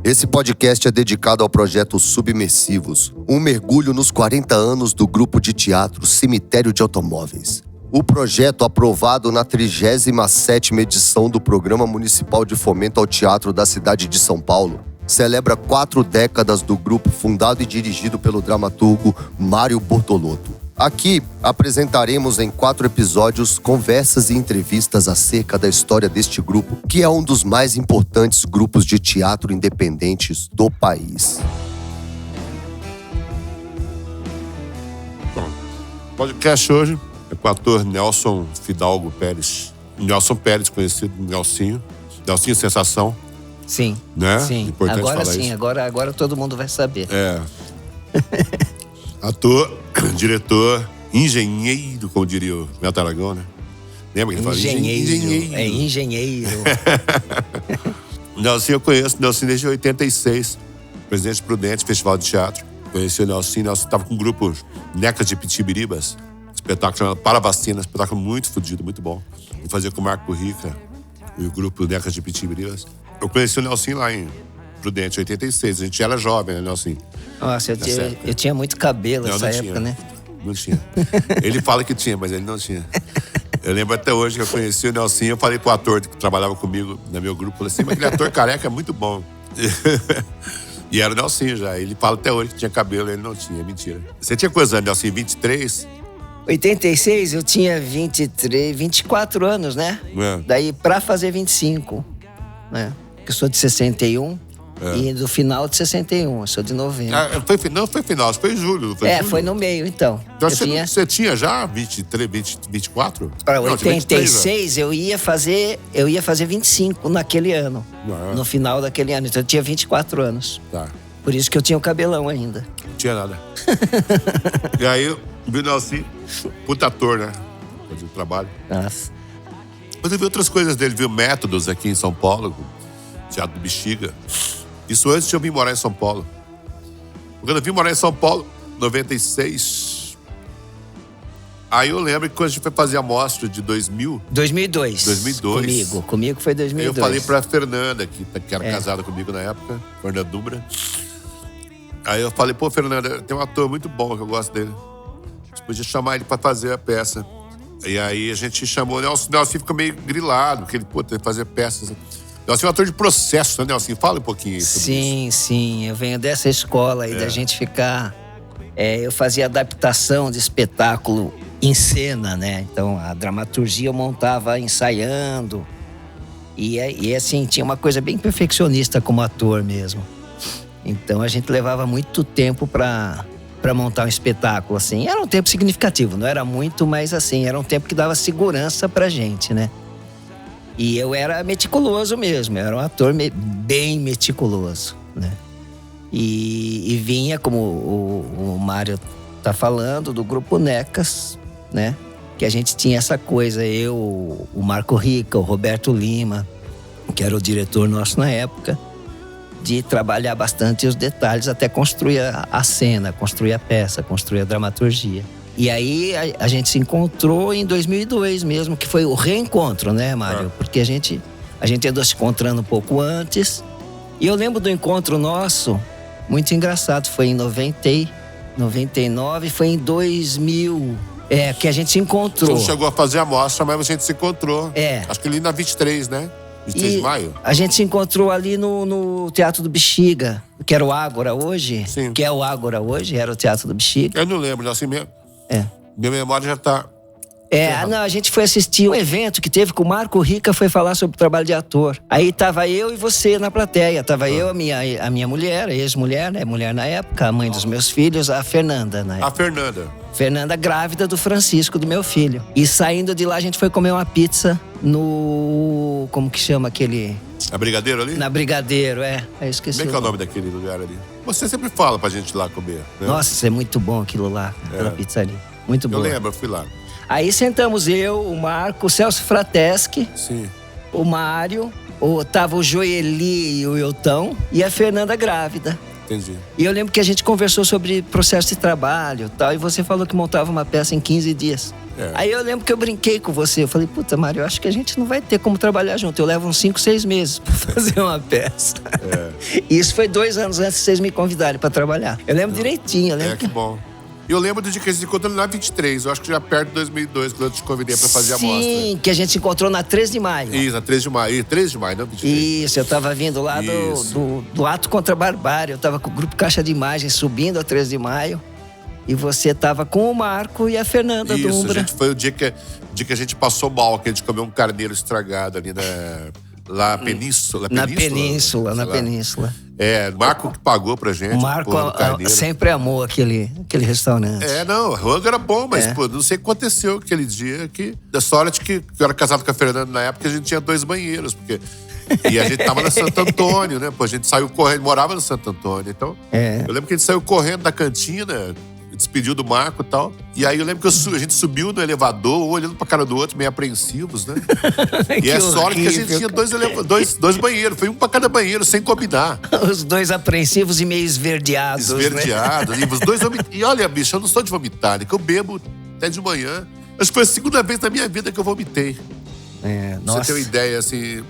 Esse podcast é dedicado ao projeto Submersivos, um mergulho nos 40 anos do grupo de teatro Cemitério de Automóveis. O projeto, aprovado na 37ª edição do Programa Municipal de Fomento ao Teatro da cidade de São Paulo, celebra 4 décadas do grupo fundado e dirigido pelo dramaturgo Mário Bortolotto. Aqui, apresentaremos em 4 episódios conversas e entrevistas acerca da história deste grupo, que é um dos mais importantes grupos de teatro independentes do país. Bom, o podcast hoje é com o ator Nelson Fidalgo Pérez. Nelson Pérez, conhecido como Nelsinho. Nelsinho Sensação. Sim, né? Sim. Importante agora falar sim, isso. agora todo mundo vai saber. Ator, diretor, engenheiro, como diria o Neto Aragão, né? Lembra que ele fala? Engenheiro. É engenheiro. O Nelsinho eu conheço, o Nelsinho desde 86. Presidente Prudente, Festival de Teatro. Conheci o Nelsinho estava com um grupo Necas de Pitibiribas. Espetáculo chamado Para Vacina, espetáculo muito fodido, muito bom. Eu fazia com o Marco Rica e o grupo Necas de Pitibiribas. Eu conheci o Nelsinho lá em Prudente, 86. A gente era jovem, né, Nelsinho? Nossa, eu tinha muito cabelo nessa época, tinha, né? Não tinha. Ele fala que tinha, mas ele não tinha. Eu lembro até hoje que eu conheci o Nelsinho, eu falei pro ator que trabalhava comigo no meu grupo, falei assim, mas aquele ator careca é muito bom. E era o Nelsinho já. Ele fala até hoje que tinha cabelo, ele não tinha, mentira. Você tinha quantos anos, Nelsinho? 23? 86, eu tinha 24 anos, né? É. Daí pra fazer 25, né? Eu sou de 61 e do final de 61, eu sou de novembro. Não foi final, foi julho. Julho? Foi no meio, então. Então você tinha já 24? Para Não, 86 eu ia fazer 25 naquele ano. Ah. No final daquele ano, então eu tinha 24 anos. Tá. Por isso que eu tinha o cabelão ainda. Não tinha nada. E aí, eu vi o Nelsinho, puta ator, né? Fazia o trabalho. Nossa. Mas eu vi outras coisas dele, viu métodos aqui em São Paulo, Teatro do Bexiga. Isso antes de eu vir morar em São Paulo. Quando eu vim morar em São Paulo, 96. Aí eu lembro que quando a gente foi fazer a mostra de 2000... 2002. Comigo foi 2002. Aí eu falei pra Fernanda, que era casada comigo na época, Fernanda Dumbra. Aí eu falei, pô, Fernanda, tem um ator muito bom que eu gosto dele. A gente podia chamar ele pra fazer a peça. E aí a gente chamou o Nelson. O Nelson ficou meio grilado, porque ele, pô, tem que fazer peças. Nelson é um ator de processo, né, Nelson? Fala um pouquinho sobre isso. Sim. Eu venho dessa escola aí da gente ficar... eu fazia adaptação de espetáculo em cena, né? Então, a dramaturgia eu montava ensaiando. E assim, tinha uma coisa bem perfeccionista como ator mesmo. Então, a gente levava muito tempo para montar um espetáculo, assim. Era um tempo significativo, não era muito, mas assim, era um tempo que dava segurança pra gente, né? E eu era meticuloso mesmo, eu era um ator bem meticuloso, né? E vinha, como o Mário tá falando, do grupo Necas, né? Que a gente tinha essa coisa, eu, o Marco Rica, o Roberto Lima, que era o diretor nosso na época, de trabalhar bastante os detalhes até construir a cena, construir a peça, construir a dramaturgia. E aí a gente se encontrou em 2002 mesmo, que foi o reencontro, né, Mário? Porque a gente andou se encontrando um pouco antes. E eu lembro do encontro nosso, muito engraçado, foi em 99, foi em 2000, que a gente se encontrou. Você não chegou a fazer a mostra, mas a gente se encontrou. Acho que ali na 23, né? 23 de maio. A gente se encontrou ali no Teatro do Bexiga, que era o Ágora hoje. Sim. Que é o Ágora hoje, era o Teatro do Bexiga. Eu não lembro, assim mesmo. Minha memória já tá... Não, a gente foi assistir um evento que teve com o Marco Rica, foi falar sobre o trabalho de ator. Aí tava eu e você na plateia. Tava eu, a minha mulher, a ex-mulher, né? Mulher na época, a mãe dos meus filhos, a Fernanda, né? A Fernanda. Fernanda grávida do Francisco, do meu filho. E saindo de lá, a gente foi comer uma pizza no... Como que chama aquele... A Brigadeiro ali? Na Brigadeiro, eu esqueci. Como é que é o nome daquele lugar ali? Você sempre fala pra gente ir lá comer, né? Nossa, isso é muito bom aquilo lá, aquela pizzaria. Muito bom. Eu lembro, eu fui lá. Aí sentamos eu, o Marco, o Celso Frateschi, Sim. o Mário, tava o Joeli e o Eutão e a Fernanda grávida. Entendi. E eu lembro que a gente conversou sobre processo de trabalho e tal, e você falou que montava uma peça em 15 dias. Aí eu lembro que eu brinquei com você. Eu falei, puta, Mário, eu acho que a gente não vai ter como trabalhar junto. Eu levo uns 5, 6 meses pra fazer uma peça. E isso foi 2 anos antes de vocês me convidarem pra trabalhar. Eu lembro direitinho. Eu lembro que bom. E eu lembro do dia que a gente se encontrou na 23. Eu acho que já perto de 2002, quando eu te convidei pra fazer a mostra. Sim, que a gente se encontrou na 13 de maio. Isso, na 13 de maio. 13 de maio, não 23. Isso, eu tava vindo lá do Ato contra a Barbárie. Eu tava com o Grupo Caixa de Imagens subindo a 13 de maio. E você tava com o Marco e a Fernanda Dumbra. Isso, foi o dia que a gente passou mal, que a gente comeu um carneiro estragado ali na Península. Na Península. Marco que pagou pra gente. O Marco sempre amou aquele restaurante. Não, o rango era bom, mas não sei o que aconteceu aquele dia. Da sorte que eu era casado com a Fernanda na época, a gente tinha 2 banheiros, porque... E a gente tava na Santo Antônio, né? Pô, a gente saiu correndo, morava no Santo Antônio. Então, eu lembro que a gente saiu correndo da cantina, despediu do Marco e tal. E aí eu lembro que a gente subiu no elevador, olhando pra cara do outro, meio apreensivos, né? E é sorte que a gente tinha dois banheiros. Foi um pra cada banheiro, sem combinar. Os 2 apreensivos e meio esverdeados. Esverdeados. Né? Os 2 E olha, bicho, eu não sou de vomitar, né? Que eu bebo até de manhã. Acho que foi a 2ª vez na minha vida que eu vomitei. Nossa. Pra você ter uma ideia, assim,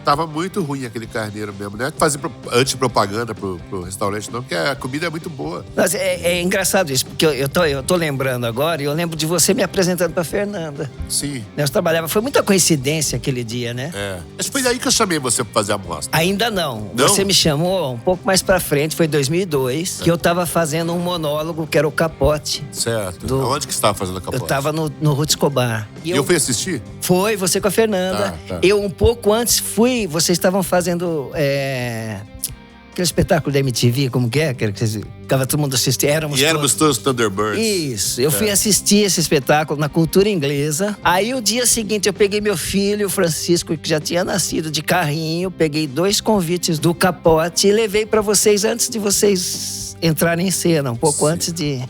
tava muito ruim aquele carneiro mesmo. Não é fazer antipropaganda pro restaurante, não, porque a comida é muito boa. Mas é engraçado isso, porque eu tô lembrando agora, e eu lembro de você me apresentando pra Fernanda. Sim. Nós trabalhávamos, foi muita coincidência aquele dia, né? Acho que foi daí que eu chamei você pra fazer a mostra. Ainda não. Você me chamou um pouco mais pra frente, foi em 2002, que eu tava fazendo um monólogo que era o Capote. Certo. Aonde que você tava fazendo o Capote? Eu tava no Ruth Escobar. E eu fui assistir? Foi, você com a Fernanda. Tá. Eu um pouco antes fui, vocês estavam fazendo aquele espetáculo da MTV, como que é? Que ficava todo mundo assistindo. Éramos todos Thunderbirds. Isso, eu fui assistir esse espetáculo na Cultura Inglesa. Aí o dia seguinte eu peguei meu filho, o Francisco, que já tinha nascido, de carrinho. Peguei 2 convites do Capote e levei pra vocês antes de vocês entrarem em cena, um pouco antes de...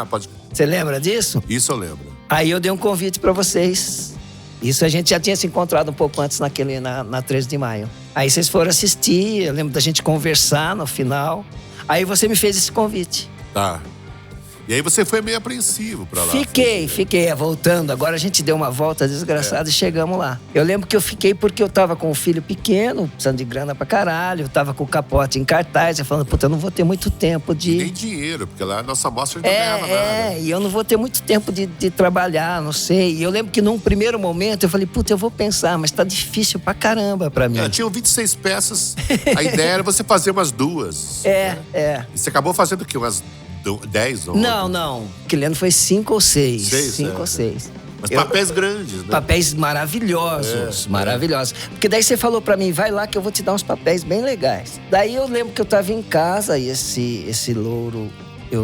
Pode... Você lembra disso? Isso eu lembro. Aí eu dei um convite pra vocês. Isso a gente já tinha se encontrado um pouco antes na 13 de maio. Aí vocês foram assistir, eu lembro da gente conversar no final. Aí você me fez esse convite. Tá. E aí você foi meio apreensivo pra lá. Fiquei voltando. Agora a gente deu uma volta desgraçada e chegamos lá. Eu lembro que eu fiquei porque eu tava com um filho pequeno, precisando de grana pra caralho. Eu tava com o Capote em cartaz, eu falando, puta, eu não vou ter muito tempo de... E nem dinheiro, porque lá a nossa mostra não ganhava nada. E eu não vou ter muito tempo de trabalhar, não sei. E eu lembro que num primeiro momento eu falei, puta, eu vou pensar, mas tá difícil pra caramba pra mim. Tinham 26 peças, a ideia era você fazer umas 2. E você acabou fazendo o quê? Umas 10 ou... Não. Aquele ano foi 5 ou 6. 5 ou 6. Mas papéis grandes, né? Papéis maravilhosos. Porque daí você falou pra mim, vai lá que eu vou te dar uns papéis bem legais. Daí eu lembro que eu tava em casa e esse louro,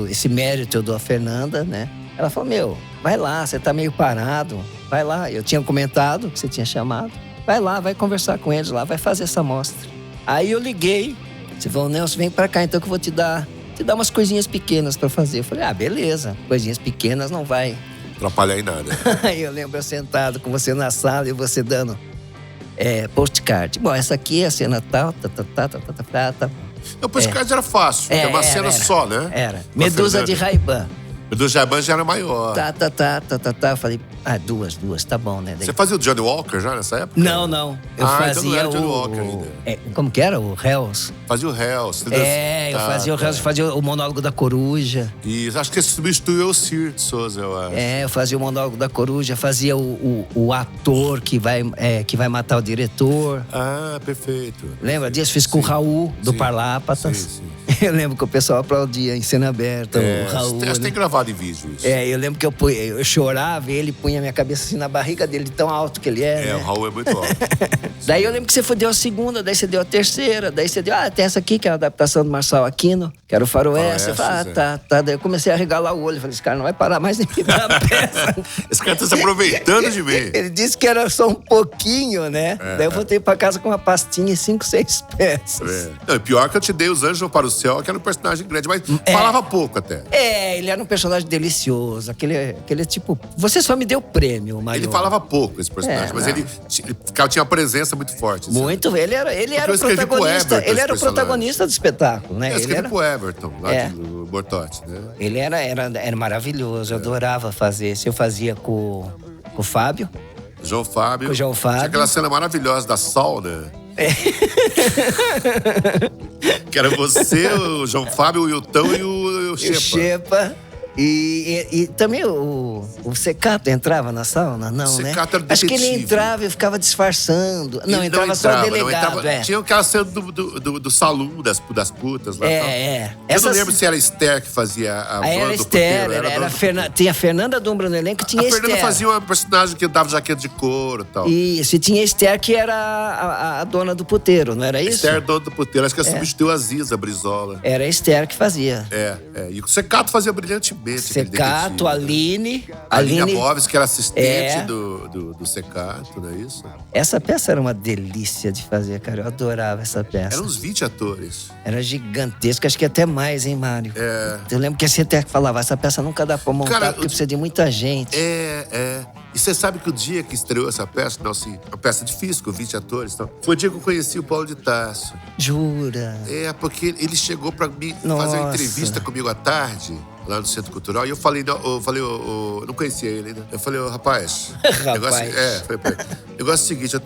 esse mérito da Fernanda, né? Ela falou, vai lá, você tá meio parado. Vai lá. Eu tinha comentado que você tinha chamado. Vai lá, vai conversar com eles lá, vai fazer essa mostra. Aí eu liguei. Você falou, Nelson, vem pra cá então que eu vou te dar umas coisinhas pequenas pra fazer. Eu falei, beleza. Coisinhas pequenas não vai atrapalhar em nada. Aí eu lembro eu sentado com você na sala e você dando postcard. Bom, essa aqui é a cena tal, tá. O postcard era fácil, era uma cena só, né? Era. Medusa de Ray-Ban. Medusa de Ray-Ban já era maior. Eu falei, duas, tá bom, né? Você fazia o Johnny Walker já nessa época? Não. Eu fazia então não era o Johnny Walker ainda. Como que era? O Hells? Fazia o Hells. Eu fazia o Hells, fazia o monólogo da Coruja. Isso, acho que você substituiu o Cir de Souza, eu acho. Eu fazia o monólogo da Coruja, fazia o ator que vai matar o diretor. Perfeito. Lembra disso? Fiz com o Raul, do Parlápatas. Sim. Eu lembro que o pessoal aplaudia em cena aberta, o Raul. Acho que tem gravado em vídeo isso. Eu lembro que eu chorava e ele punha a minha cabeça assim na barriga dele, tão alto que ele é, né? O Raul é muito alto. Daí eu lembro que você deu a segunda, daí você deu a terceira, daí você deu, tem essa aqui, que é a adaptação do Marçal Aquino, que era o Faroeste. Eu falei, tá. Daí eu comecei a regalar o olho, falei, esse cara não vai parar mais de me dar a peça. Esse cara tá se aproveitando de mim. Ele disse que era só um pouquinho, né? Daí eu voltei pra casa com uma pastinha e 5, 6 peças. Não, pior que eu te dei Os Anjos para o Céu, que era um personagem grande, mas falava pouco até. Ele era um personagem delicioso, aquele tipo... Você só me deu prêmio, Mário. Ele falava pouco, esse personagem, mas ele tinha uma presença influência muito forte. Assim. Muito, ele era eu o escrevi pro protagonista. Everton Ele era o esse personagem. protagonista do espetáculo, né? Eu Ele escrevi era, pro Everton, lá É. do Bortotti, né? ele era maravilhoso, eu adorava fazer isso. Eu fazia com o Fábio. João Fábio. Com o João Fábio. Tinha aquela cena maravilhosa da Sol, né? Que era você, o João Fábio, o Wilton e o O Xepa. Xepa. E também o Secato entrava na sauna? Não, Secato né? era Acho que ele detetive. entrava e ficava disfarçando. Não, Ele entrava só o delegado, Tinha aquela cena do salão das putas lá. É. Eu não Essas- lembro se era a Esther que fazia a Aí Van era do Esther, puteiro. tinha a Fernanda Dumbra no elenco, tinha A a Esther. Fernanda fazia uma personagem que dava jaqueta de couro e tal. Isso, e tinha a Esther, que era a dona do puteiro, não era isso? Esther, dona do puteiro. Acho que ela substituiu a Ziza Brizola. Era a Esther que fazia. E o Secato fazia brilhantemente. aquele Secato, detetive, né? Aline. A Aline Móveis, que era assistente É. do Secato, não é isso? Essa peça era uma delícia de fazer, cara. Eu adorava essa peça. Eram uns 20 atores. Era gigantesca, acho que até mais, hein, Mário? Eu lembro que você até falava, essa peça nunca dá pra montar, Cara, porque precisa de muita gente. E você sabe que o dia que estreou essa peça, não, assim, uma peça difícil, com 20 atores e tal, foi o dia que eu conheci o Paulo de Tarso. Jura? Porque ele chegou pra mim fazer Nossa. uma entrevista comigo à tarde, lá no Centro Cultural, e eu falei, eu não conhecia ele ainda. Eu falei, rapaz. O negócio é o seguinte,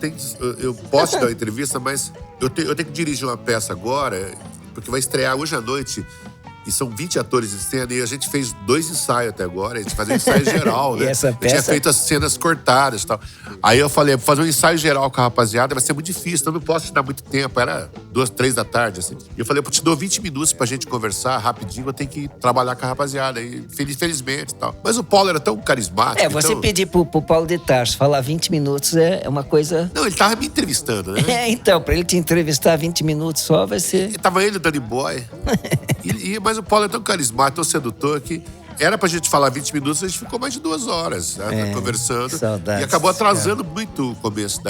eu posso te dar uma entrevista, mas eu tenho que dirigir uma peça agora, porque vai estrear hoje à noite. E são 20 atores em cena, e a gente fez 2 ensaios até agora. A gente fazia um ensaio geral, E né? essa Eu tinha peça- feito as cenas cortadas e tal. Aí eu falei, fazer um ensaio geral com a rapaziada vai ser muito difícil, então eu não posso te dar muito tempo. Era 2, 3 da tarde, assim. E eu falei, eu te dou 20 minutos pra gente conversar rapidinho, eu tenho que trabalhar com a rapaziada. E felizmente e tal. Mas o Paulo era tão carismático. Você então... pedir pro Paulo de Tarso falar 20 minutos é uma coisa... Não, ele tava me entrevistando, né? Então, pra ele te entrevistar 20 minutos só vai ser... E tava ele, o Danny Boy. Mas o Paulo é tão carismático, tão sedutor, que era pra gente falar 20 minutos, a gente ficou mais de 2 horas conversando. saudades, E acabou atrasando muito o começo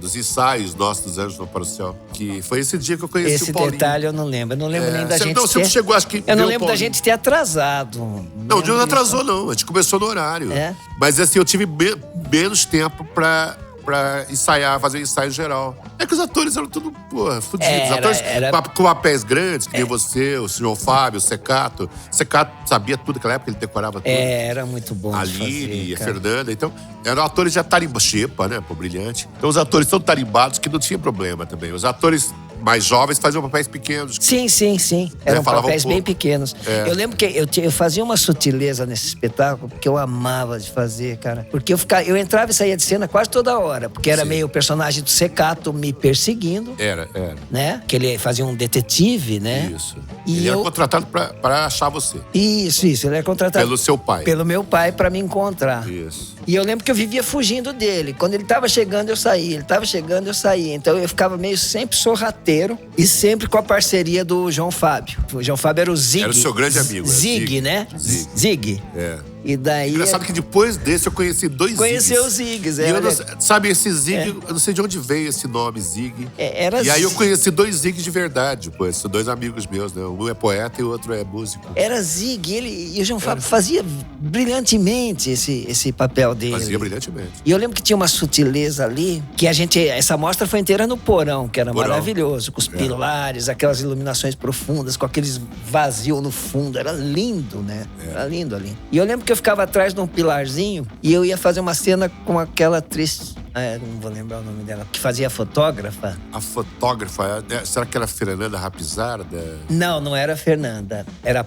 dos ensaios nossos dos Anjos Vão para o Céu. Que foi esse dia que eu conheci Esse o Paulinho. detalhe eu não lembro. Eu não lembro nem da gente Você não chegou, acho que... Eu não viu o lembro da Paulinho. gente ter atrasado. Não, o dia não atrasou, não. A gente começou no horário. Mas assim, eu tive menos tempo pra ensaiar, fazer um ensaio geral. É que os atores eram tudo, fudidos. Atores com papéis grandes, que nem você, o senhor Fábio, o Secato. O Secato sabia tudo, naquela época ele decorava tudo. Era muito bom A de fazer, Aline, a cara. Fernanda. Então, eram atores já tarimbados. Xepa, né? Pô, brilhante. Então, os atores tão tarimbados que não tinha problema também. Os atores mais jovens faziam papéis pequenos. Sim. Eram falava papéis um pouco. bem pequenos. Eu lembro que eu fazia uma sutileza nesse espetáculo, que eu amava de fazer, cara. Porque eu entrava e saía de cena quase toda hora. Porque era meio o personagem do Secato me perseguindo, Era. né? Que ele fazia um detetive, né? Isso. E ele era eu- contratado pra achar você. Isso. Ele era contratado Pelo seu pai. pelo meu pai pra me encontrar. Isso. E eu lembro que eu vivia fugindo dele. Quando ele tava chegando, eu saía. Ele tava chegando, eu saía. Então eu ficava meio sempre sorrateiro e sempre com a parceria do João Fábio. O João Fábio era o Zig. Era o seu grande amigo. Zig, né? Zig. E daí... Engraçado que depois desse eu conheci 2 Conheceu Ziggs. os Ziggs, E eu olha. não, sabe, esse Zig, eu não sei de onde veio esse nome, Zig. Era E aí eu Zig. conheci 2 Ziggs de verdade, depois. São 2 amigos meus, né? Um é poeta e o outro é músico. Era Zig. E o João Fábio fazia brilhantemente esse papel dele. Fazia brilhantemente. E eu lembro que tinha uma sutileza ali, que essa mostra foi inteira no porão, que era Porão. maravilhoso, com os pilares, aquelas iluminações profundas, com aqueles vazios no fundo, era lindo, né? Era lindo ali. E eu lembro que eu ficava atrás de um pilarzinho e eu ia fazer uma cena com aquela atriz, não vou lembrar o nome dela, que fazia a fotógrafa. A fotógrafa, será que era a Fernanda Rapizarda? Não era a Fernanda, era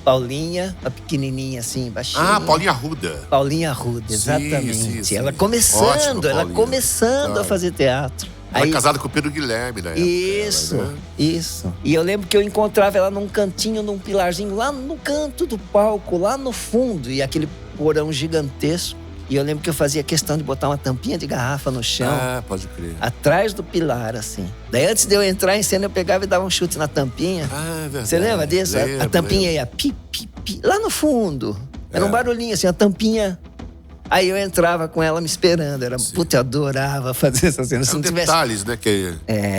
Paulinha, a pequenininha assim, baixinha. Ah, Paulinha Arruda. Paulinha Arruda, exatamente. sim. Ela Ótimo, começando Paulinha. a Claro. fazer teatro. Ela Aí- é casada com o Pedro Guilherme, né? Isso. E eu lembro que eu encontrava ela num cantinho, num pilarzinho, lá no canto do palco, lá no fundo. E aquele porão gigantesco. E eu lembro que eu fazia questão de botar uma tampinha de garrafa no chão, Ah, pode crer. atrás do pilar, assim. Daí antes de eu entrar em cena, eu pegava e dava um chute na tampinha. Ah, é verdade. Você lembra disso? Lembro, a tampinha lembro. ia pi, pi, pi, lá no fundo. Era um barulhinho assim, a tampinha. Aí eu entrava com ela me esperando. Puta, eu adorava fazer essa cena. Se São não tivesse... detalhes, né? Que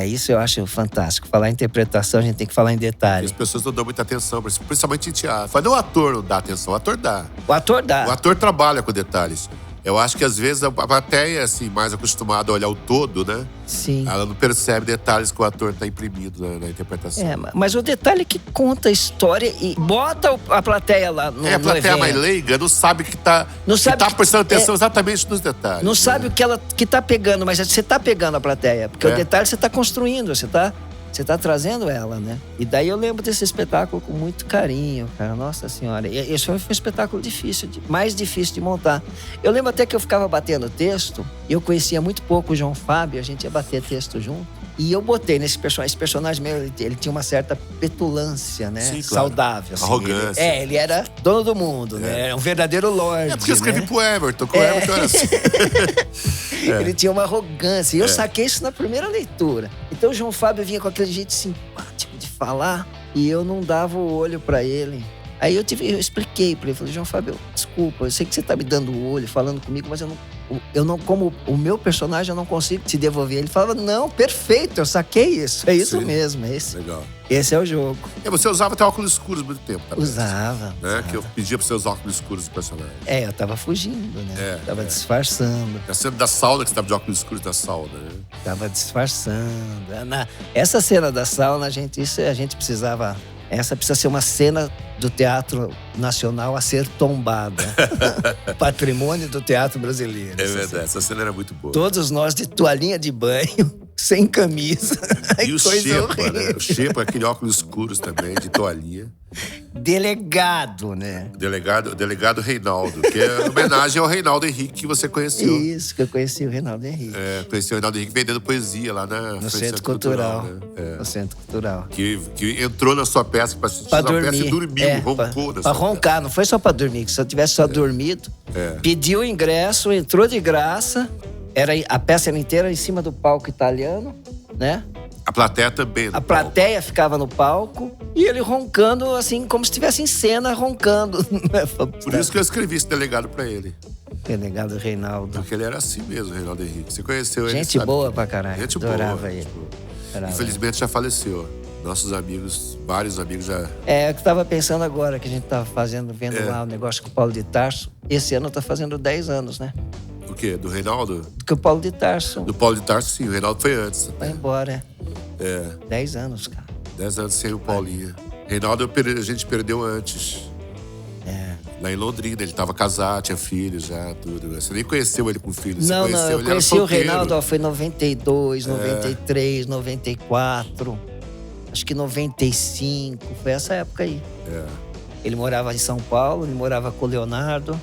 Isso eu acho fantástico. Falar em interpretação, a gente tem que falar em as detalhe. pessoas não dão muita atenção, principalmente em teatro. Mas não o ator não dá atenção, o ator dá. O ator dá. O ator trabalha com detalhes. Eu acho que às vezes a plateia, assim, mais acostumada a olhar o todo, né? Sim. Ela não percebe detalhes que o ator tá imprimindo na interpretação. Mas o detalhe é que conta a história e bota a plateia lá no A plateia evento. mais leiga não sabe que tá prestando atenção exatamente nos detalhes. Não sabe o que ela que tá pegando, mas você tá pegando a plateia. Porque o detalhe você tá construindo, você tá trazendo ela, né? E daí eu lembro desse espetáculo com muito carinho, cara. Nossa Senhora. E esse foi um espetáculo difícil, mais difícil de montar. Eu lembro até que eu ficava batendo texto, e eu conhecia muito pouco o João Fábio, a gente ia bater texto junto. E eu botei nesse personagem. Esse personagem meu, ele tinha uma certa petulância, né? Sim, claro. Saudável. Assim. Arrogância. Ele era dono do mundo, né? Era um verdadeiro lorde. É porque eu escrevi pro Everton, que o Everton era assim. Ele tinha uma arrogância. E eu saquei isso na primeira leitura. Então o João Fábio vinha com aquele jeito simpático de falar e eu não dava o olho pra ele. Aí eu expliquei pra ele, falei, João Fábio, desculpa, eu sei que você tá me dando o olho, falando comigo, mas eu não, como o meu personagem, eu não consigo te devolver. Ele falava, não, perfeito, eu saquei isso. É isso mesmo, é esse. Legal. Esse é o jogo. Você usava até óculos escuros muito tempo, tá? Usava. Que eu pedia pra você usar óculos escuros do personagem. Eu tava fugindo, né? Tava disfarçando. A cena da sauna, que você tava de óculos escuros da sauna, né? Tava disfarçando. Essa cena da sauna, a gente precisava... Essa precisa ser uma cena do Teatro Nacional a ser tombada. Patrimônio do teatro brasileiro. É verdade, essa cena era muito boa. Todos nós de toalhinha de banho, sem camisa. E o Xepa, né? O Xepa, aquele óculos escuros também, de toalhinha. Delegado, né? Delegado Reinaldo, que é homenagem ao Reinaldo Henrique que você conheceu. Isso, que eu conheci o Reinaldo Henrique. Conheci o Reinaldo Henrique vendendo poesia lá no Centro Cultural. Né? No Centro Cultural. Que entrou na sua peça pra assistir a peça e dormiu, roncou. Pra roncar, não foi só pra dormir, que se eu tivesse só dormido, pediu o ingresso, entrou de graça, a peça era inteira em cima do palco italiano, né? A plateia também. A plateia ficava no palco e ele roncando, assim, como se estivesse em cena, roncando. Por isso que eu escrevi esse delegado pra ele. Delegado Reinaldo. Porque ele era assim mesmo, Reinaldo Henrique. Você conheceu ele, Gente sabe? boa pra caralho. Gente Adorava boa. ele. Infelizmente já faleceu. Nossos amigos, vários amigos já... É, eu tava pensando agora que a gente tava vendo lá o negócio com o Paulo de Tarso. Esse ano tá fazendo 10 anos, né? O quê? Do Reinaldo? Que o Paulo de Tarso. Do Paulo de Tarso, sim. O Reinaldo foi antes. Vai embora, 10 É. anos, cara. 10 anos sem o Paulinho. Reinaldo a gente perdeu antes. Lá em Londrina, ele tava casado, tinha filhos já, tudo. Você nem conheceu ele com filhos. Não, eu conheci o Reinaldo, foi em 92, É. 93, 94, acho que 95, foi essa época aí. Ele morava em São Paulo, ele morava com o Leonardo.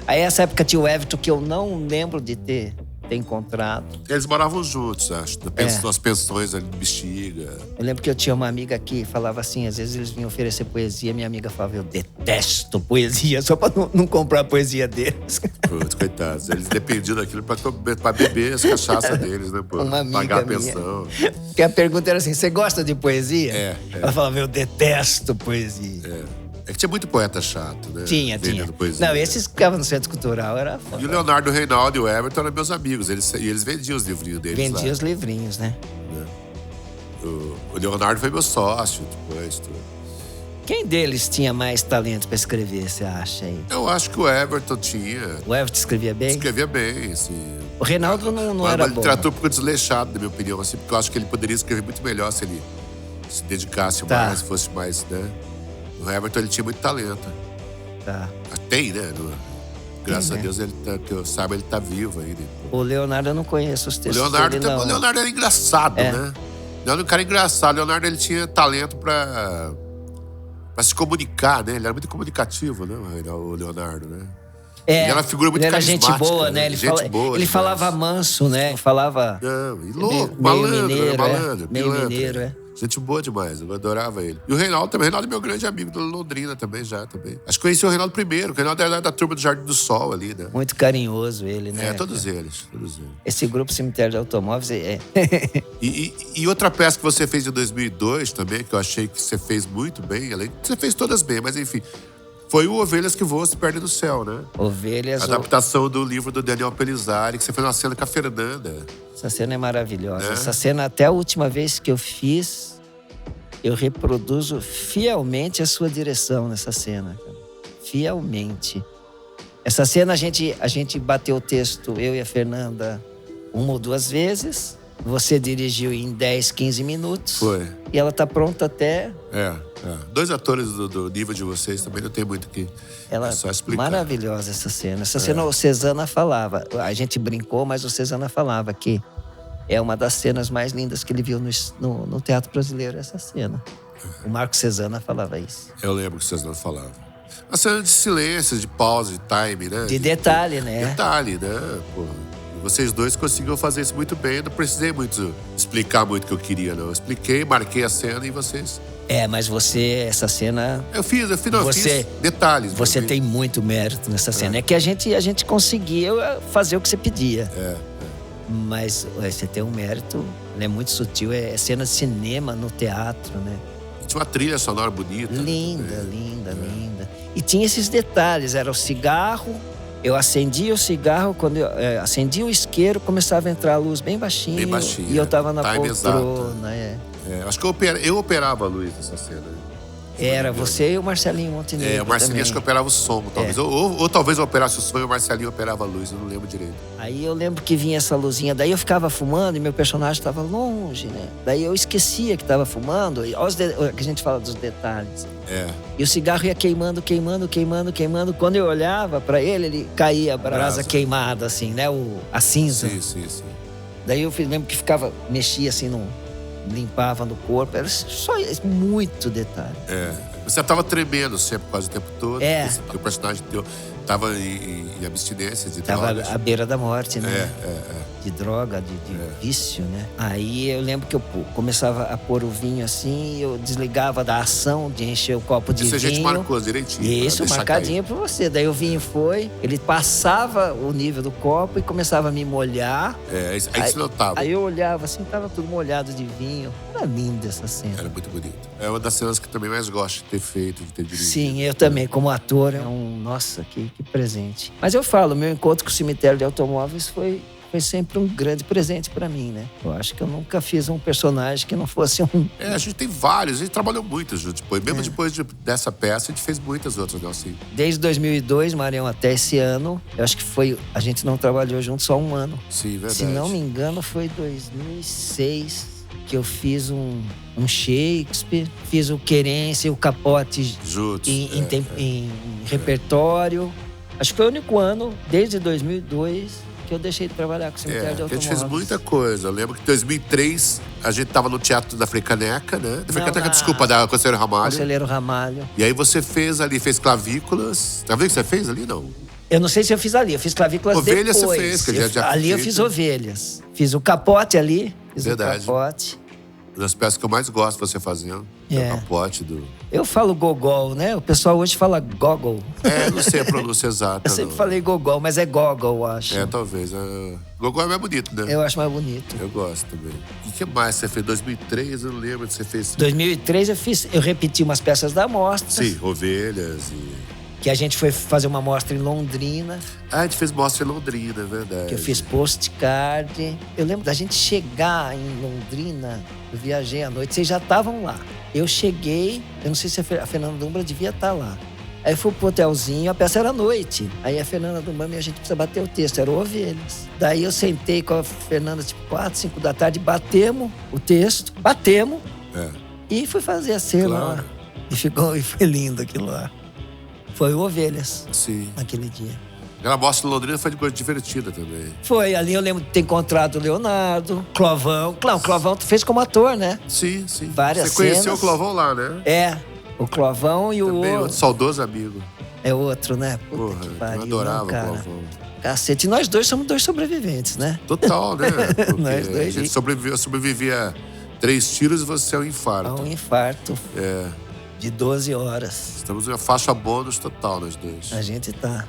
Aí essa época tinha o Everton, que eu não lembro de ter encontrado. Eles moravam juntos, acho. Nas pensões ali do Bexiga. Eu lembro que eu tinha uma amiga que falava assim, às vezes eles vinham oferecer poesia, minha amiga falava, eu detesto poesia, só pra não comprar a poesia deles. Putz, coitados. Eles dependiam daquilo pra beber as cachaças deles, né, pô? Uma amiga pagar a minha. pensão. Porque a pergunta era assim, você gosta de poesia? Ela falava, eu detesto poesia. É que tinha muito poeta chato, né? Tinha. Vendendo poesia. Não, esses que ficavam no Centro Cultural, era foda. E o Leonardo, o Reinaldo e o Everton eram meus amigos. Eles vendiam os livrinhos deles lá. Vendia os livrinhos, né? O Leonardo foi meu sócio depois, tudo. Quem deles tinha mais talento pra escrever, você acha aí? Eu acho que o Everton tinha. O Everton escrevia bem? Escrevia bem, assim. O Reinaldo não era Uma bom. literatura um pouco desleixada, na minha opinião, assim, porque eu acho que ele poderia escrever muito melhor se ele se dedicasse mais, fosse mais, né? O Everton, ele tinha muito talento. Tá. Tem, né? Graças a Deus, ele que eu saiba, ele tá vivo ainda. O Leonardo eu não conheço os textos dele, não. O Leonardo era engraçado, né? O Leonardo era um cara engraçado. O Leonardo, ele tinha talento pra se comunicar, né? Ele era muito comunicativo, né? O Leonardo, né? Ele era uma figura muito carismática. Gente boa, né? Ele falava manso, né? Falava... Não, e louco, malandro, malandro. Meio mineiro, Gente boa demais, eu adorava ele. E o Reinaldo também. O Reinaldo é meu grande amigo da Londrina também, já também. Acho que conheci o Reinaldo primeiro. O Reinaldo era da turma do Jardim do Sol ali, né? Muito carinhoso ele, né? Todos eles. Esse grupo Cemitério de Automóveis E outra peça que você fez em 2002 também, que eu achei que você fez muito bem. Além você fez todas bem, mas enfim. Foi o Ovelhas que Voam Se Perdem no Céu, né? Ovelhas... Adaptação do livro do Daniel Pelizari, que você fez uma cena com a Fernanda. Essa cena é maravilhosa. Essa cena, até a última vez que eu fiz, eu reproduzo fielmente a sua direção nessa cena. Cara. Fielmente. Essa cena a gente bateu o texto, eu e a Fernanda, 1 ou 2 vezes. Você dirigiu em 10, 15 minutos. Foi. E ela tá pronta até... É. 2 atores do nível de vocês também não tem muito que... Ela é só explicar. maravilhosa essa cena. Essa cena o Cezana falava. A gente brincou, mas o Cezana falava que é uma das cenas mais lindas que ele viu no teatro brasileiro, essa cena. O Marco Cezana falava isso. Eu lembro que vocês não falavam. A cena de silêncio, de pausa, de time, né? De detalhe, né? Detalhe, né? Pô, vocês 2 conseguiram fazer isso muito bem. Eu não precisei muito explicar muito o que eu queria, não. Eu expliquei, marquei a cena e vocês... Mas você, essa cena... Eu fiz detalhes. Você tem muito mérito nessa cena. É que a gente conseguiu fazer o que você pedia. Mas você tem um mérito, é muito sutil. É cena de cinema no teatro, né? E tinha uma trilha sonora bonita. Linda. E tinha esses detalhes. Era o cigarro. Eu acendia o cigarro, quando eu acendia o isqueiro, começava a entrar a luz bem baixinho. E eu tava na poltrona. Acho que eu operava a luz nessa cena. Era você e o Marcelinho Montenegro. O Marcelinho acho que operava o som, talvez. Ou talvez eu operasse o som e o Marcelinho operava a luz, eu não lembro direito. Aí eu lembro que vinha essa luzinha, daí eu ficava fumando e meu personagem estava longe, né? Daí eu esquecia que estava fumando, e olha que a gente fala dos detalhes. E o cigarro ia queimando. Quando eu olhava para ele caía a brasa queimada, assim, né? A cinza. Sim. Daí eu lembro que mexia assim, limpava no corpo, era só muito detalhe. Você tava tremendo sempre quase o tempo todo. Porque o personagem teu tava em abstinência de drogas. Tava à beira da morte, né? De droga, de vício, né? Aí eu lembro que eu começava a pôr o vinho assim, eu desligava da ação de encher o copo de vinho. Isso a gente marcou direitinho. Isso, marcadinho pra você. Daí o vinho ele passava o nível do copo e começava a me molhar. Aí se notava. Aí eu olhava assim, tava tudo molhado de vinho. Era linda essa cena. Era muito bonito. É uma das cenas que eu também mais gosto de ter feito, de ter dirigido. Sim, eu também, como ator, nossa, que presente. Mas eu falo, meu encontro com o cemitério de automóveis foi sempre um grande presente pra mim, né? Eu acho que eu nunca fiz um personagem que não fosse um... A gente tem vários, a gente trabalhou muito junto depois. Mesmo depois dessa peça, a gente fez muitas outras, né? Assim. Desde 2002, Marião, até esse ano, eu acho que a gente não trabalhou junto só 1 ano. Sim, verdade. Se não me engano, foi 2006 que eu fiz um Shakespeare, fiz o Querência e o Capote juntos, em repertório. Acho que foi o único ano, desde 2002... que eu deixei de trabalhar com o cemitério de automóveis. A gente fez muita coisa. Eu lembro que em 2003 a gente tava no Teatro da Frecaneca, né? Da Conselheiro Ramalho. Conselheiro Ramalho. E aí você fez clavículas. Tá vendo que você fez ali, não? Eu não sei se eu fiz ali. Eu fiz clavículas Ovelhas depois. Ovelhas você fez. Ali eu fiz ovelhas. Fiz o capote ali. Verdade. O capote. Uma das peças que eu mais gosto de você fazendo. É o capote do... Eu falo gogol, né? O pessoal hoje fala gogol. Não sei a pronúncia exata. Eu sempre falei gogol, mas é gogol, acho. Talvez. Gogol é mais bonito, né? Eu acho mais bonito. Eu gosto também. E o que mais você fez? 2003, eu não lembro que você fez. 2003 eu repeti umas peças da mostra. Sim, Ovelhas e... Que a gente foi fazer uma mostra em Londrina. A gente fez mostra em Londrina, é verdade. Que eu fiz postcard. Eu lembro da gente chegar em Londrina, eu viajei à noite, vocês já estavam lá. Eu cheguei, eu não sei se a Fernanda Dumbra devia estar lá. Aí eu fui pro hotelzinho, a peça era à noite. Aí a Fernanda Dumbra, a gente precisa bater o texto, era Ovelhas. Daí eu sentei com a Fernanda, tipo 4, 5 da tarde, batemos o texto, e fui fazer a cena lá. E foi lindo aquilo lá. Foi o Ovelhas. Sim. Naquele dia. Aquela mostra em Londrina foi de coisa divertida também. Foi, ali eu lembro de ter encontrado o Leonardo, Clovão. Claro, o Clovão tu fez como ator, né? Sim. Várias Você conheceu cenas. o Clovão lá, né? O Clovão e também o... outro saudoso amigo. É outro, né? Porra, que pariu, eu adorava não, cara. o Clovão. Cacete, e nós dois somos 2 sobreviventes, né? Total, né? Porque Nós dois. A gente sobrevivia 3 tiros e você é um infarto. Um infarto. De 12 horas. Estamos em uma faixa bônus total, nós dois. A gente tá.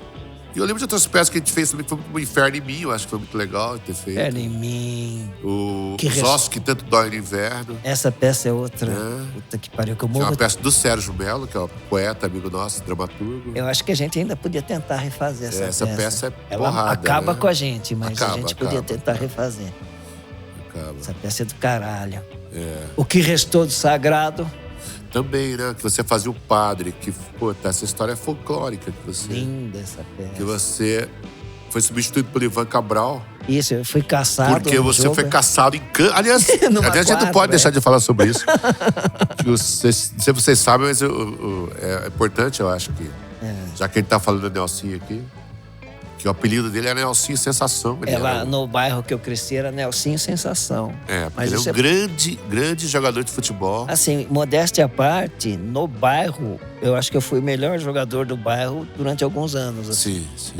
E eu lembro de outras peças que a gente fez também, que foi o Inferno em Mim, eu acho que foi muito legal ter feito. Inferno em Mim. Os Ossos que Tanto Dói no Inverno. Essa peça é outra. Puta que pariu, que eu morro. É uma peça do Sérgio Mello, que é um poeta, amigo nosso, dramaturgo. Eu acho que a gente ainda podia tentar refazer essa peça. Essa peça é Ela porrada, acaba né? com a gente, mas a gente podia tentar refazer. Acaba. Essa peça é do caralho. O que restou do sagrado... Também, né? Que você fazia o padre, que, pô, essa história é folclórica que você... Linda essa peça. Que você foi substituído por Ivan Cabral. Isso, eu fui caçado. Porque você foi caçado em Cannes. Aliás, Numa a gente não quadra, pode deixar de falar sobre isso. Não sei se vocês sabem, mas é importante, eu acho que... Já que ele tá falando da Nelsinho aqui, que o apelido dele era Nelsinho Sensação. Lá no bairro que eu cresci era Nelsinho Sensação. Porque mas ele é um grande jogador de futebol. Assim, modéstia à parte, no bairro, eu acho que eu fui o melhor jogador do bairro durante alguns anos. Assim. Sim.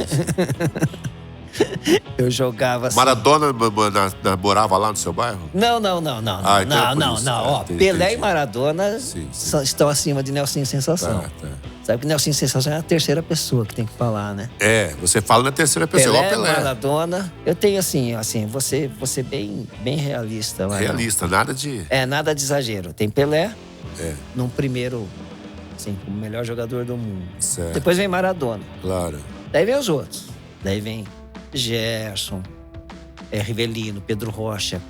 Eu jogava assim. Maradona morava lá no seu bairro? Não. Então Ó, Pelé e Maradona estão acima de Nelsinho Sensação. Tá. Sabe que Nelsinho Sensação é a terceira pessoa que tem que falar, né? Você fala na terceira pessoa, igual Pelé. Maradona. Eu tenho assim, você bem realista. Realista, nada de... Nada de exagero. Tem Pelé, num primeiro, assim, como melhor jogador do mundo. Certo. Depois vem Maradona. Claro. Daí vem os outros. Daí vem Gerson, Rivelino, Pedro Rocha,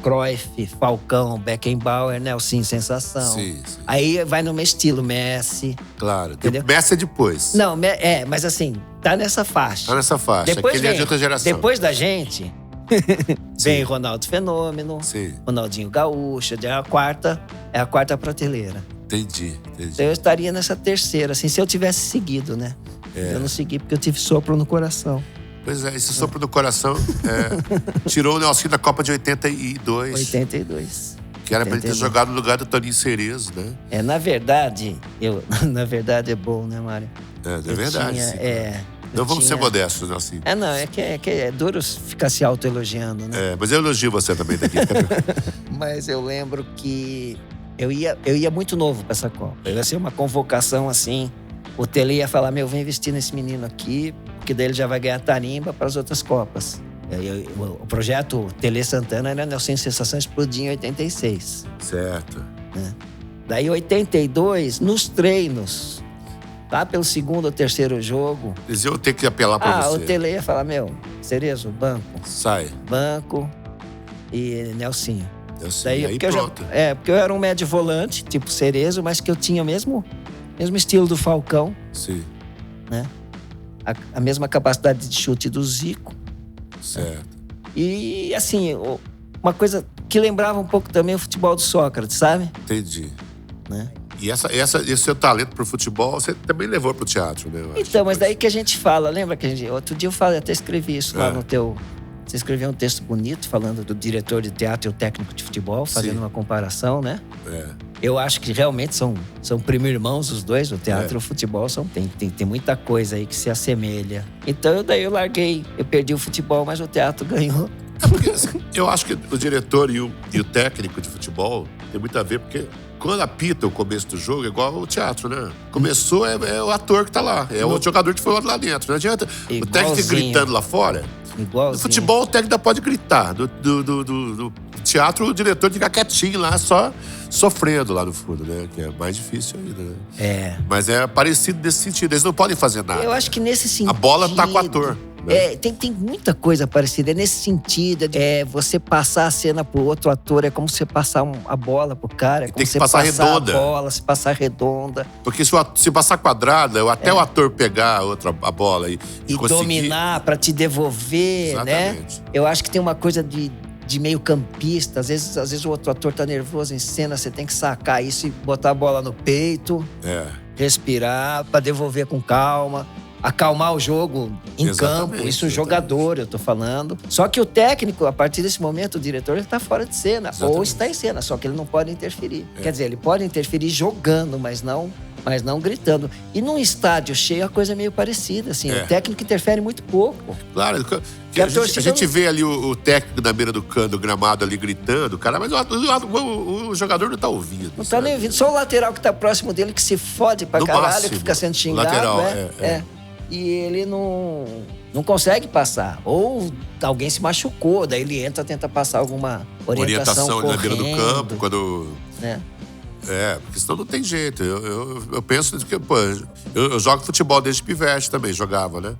Cruyff, Falcão, Beckenbauer, Nelsinho Sensação. Sim. Aí vai no meu estilo, Messi. Claro. Entendeu? Messi é depois. Não, mas assim, tá nessa faixa. Tá nessa faixa. Depois Aquele é de outra geração. Depois da gente, vem Ronaldo Fenômeno, Ronaldinho Gaúcho, é a quarta prateleira. Entendi. Então eu estaria nessa terceira, assim, se eu tivesse seguido, né? Eu não segui porque eu tive sopro no coração. Pois esse sopro no coração tirou o Nelsinho da Copa de 82. 82. Que era pra ele ter jogado no lugar do Toninho Cerezo, né? Na verdade, na verdade é bom, né, Mário? É verdade. Não vamos ser modestos, Nelsinho. É que é duro ficar se autoelogiando, né? Mas eu elogio você também daqui. Mas eu lembro que eu ia muito novo pra essa Copa. Eu ia ser uma convocação assim. O Tele ia falar, vem investir nesse menino aqui, porque daí ele já vai ganhar tarimba para as outras Copas. O projeto Tele Santana era Nelsinho Sensação explodir em 86. Certo. Daí, em 82, nos treinos, lá pelo segundo ou terceiro jogo... Eles iam ter que apelar para você. O Tele ia falar, Cerezo, banco. Sai. Banco e Nelsinho. Daí porque pronto. Porque eu era um médio volante, tipo Cerezo, mas que eu tinha o mesmo estilo do Falcão. Sim. Né? A mesma capacidade de chute do Zico. Certo. E, assim, uma coisa que lembrava um pouco também o futebol do Sócrates, sabe? Entendi. Né? E esse seu talento pro futebol, você também levou pro teatro, né? Então, mas daí que a gente fala, lembra que outro dia eu falei, até escrevi isso lá no teu... Você escreveu um texto bonito falando do diretor de teatro e o técnico de futebol, fazendo uma comparação, né? Eu acho que realmente são primo-irmãos os dois, o teatro e o futebol tem muita coisa aí que se assemelha. Então daí eu larguei, eu perdi o futebol, mas o teatro ganhou. Porque eu acho que o diretor e o técnico de futebol tem muito a ver, porque quando apita o começo do jogo, é igual o teatro, né? Começou, é o ator que tá lá, é o jogador que foi lá dentro. Não adianta o técnico gritando lá fora. Igualzinho. No futebol, o técnico pode gritar. Do teatro, o diretor fica quietinho lá, só sofrendo lá no fundo, né? Que é mais difícil ainda, né? Mas é parecido nesse sentido. Eles não podem fazer nada. Eu acho que nesse sentido... A bola tá com o ator. Né? Tem muita coisa parecida. É nesse sentido. Você passar a cena pro outro ator é como você passar a bola pro cara. É como tem que passar redonda. A bola, se passar redonda. Porque se passar quadrada, até o ator pegar a bola e conseguir... dominar pra te devolver, exatamente. Né? Eu acho que tem uma coisa de meio campista. Às vezes o outro ator tá nervoso em cena, você tem que sacar isso e botar a bola no peito. Respirar pra devolver com calma. Acalmar o jogo em campo, isso o jogador, eu tô falando. Só que o técnico, a partir desse momento, o diretor, ele tá fora de cena. Ou está em cena, só que ele não pode interferir. Quer dizer, ele pode interferir jogando, mas não gritando. E num estádio cheio, a coisa é meio parecida, assim. O técnico interfere muito pouco. Claro, a gente vê ali o técnico na beira do gramado ali gritando, cara, mas o jogador não tá ouvindo. Não tá nem ouvindo. Só o lateral que tá próximo dele, que se fode pra caralho, máximo, que fica sendo xingado. Lateral, E ele não consegue passar. Ou alguém se machucou, daí ele tenta passar alguma orientação na beira do campo, quando... Né? Porque senão não tem jeito. Eu penso que, eu jogo futebol desde pivete também, jogava, né?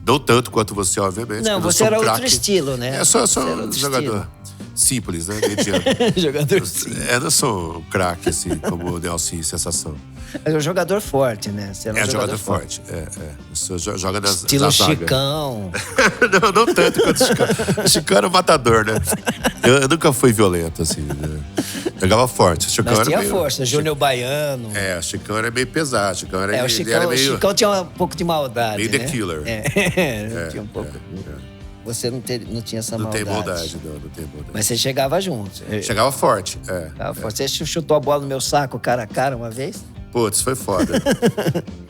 Não tanto quanto você, obviamente. Não, você era outro estilo, né? Só um jogador. simples, né? Mediano. Jogador simples. Eu não sou um craque, assim, como o Nelson Sensação. Mas é um jogador forte, né? Você era um Jogador forte. Você joga das Estilo da zaga. Chicão. não tanto quanto o Chicão. O Chicão era um matador, né? Eu nunca fui violento, assim, né? Jogava forte. O Chicão Mas era tinha meio... força. Júnior Baiano. O Chicão era meio pesado. O Chicão era, O ele era meio... Chicão tinha um pouco de maldade, meio né? The Killer. Tinha um pouco. Você não tinha essa maldade. Não tem maldade. Mas você chegava junto. Chegava forte, Você chutou a bola no meu saco cara a cara uma vez? Putz, foi foda.